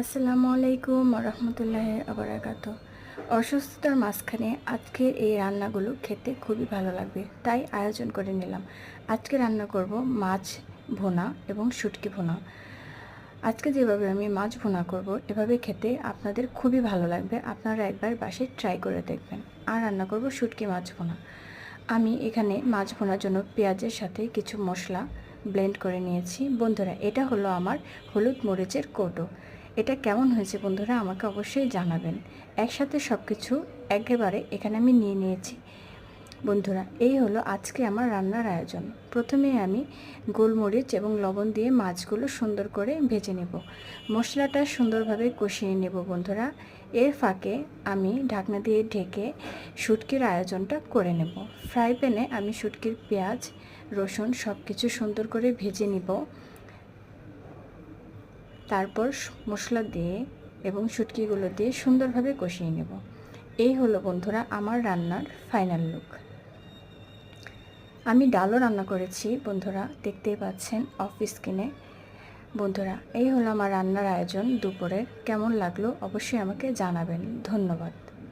আসসালামু আলাইকুম রহমতুল্লাহ আবরাকাত। অসুস্থতার মাঝখানে আজকের এই রান্নাগুলো খেতে খুবই ভালো লাগবে, তাই আয়োজন করে নিলাম। আজকে রান্না করব মাছ ভুনা এবং শুটকি ভুনা। আজকে যেভাবে আমি মাছ ভুনা করব, এভাবে খেতে আপনাদের খুবই ভালো লাগবে। আপনারা একবার বাসায় ট্রাই করে দেখবেন। আর রান্না করব শুটকি মাছ ভুনা। আমি এখানে মাছ ভুনার জন্য পেঁয়াজের সাথে কিছু মশলা ব্লেন্ড করে নিয়েছি। বন্ধুরা, এটা হলো আমার হলুদ মরিচের কৌটো। এটা কেমন হয়েছে বন্ধুরা, আমাকে অবশ্যই জানাবেন। একসাথে সব কিছু একেবারে এখানে আমি নিয়ে নিয়েছি। বন্ধুরা, এই হলো আজকে আমার রান্নার আয়োজন। প্রথমে আমি গোলমরিচ এবং লবণ দিয়ে মাছগুলো সুন্দর করে ভেজে নেব। মশলাটা সুন্দরভাবে কষিয়ে নেব বন্ধুরা। এর ফাঁকে আমি ঢাকনা দিয়ে ঢেকে শুটকির আয়োজনটা করে নেব। ফ্রাই প্যানে আমি শুটকির পেঁয়াজ রসুন সব কিছু সুন্দর করে ভেজে নিব। তারপর মশলা দিয়ে এবং শুটকিগুলো দিয়ে সুন্দরভাবে কষিয়ে নেব। এই হলো বন্ধুরা আমার রান্নার ফাইনাল লুক। আমি ডালও রান্না করেছি বন্ধুরা, দেখতেই পাচ্ছেন অফ স্ক্রিনে। বন্ধুরা, এই হলো আমার রান্নার আয়োজন দুপুরের। কেমন লাগলো অবশ্যই আমাকে জানাবেন। ধন্যবাদ।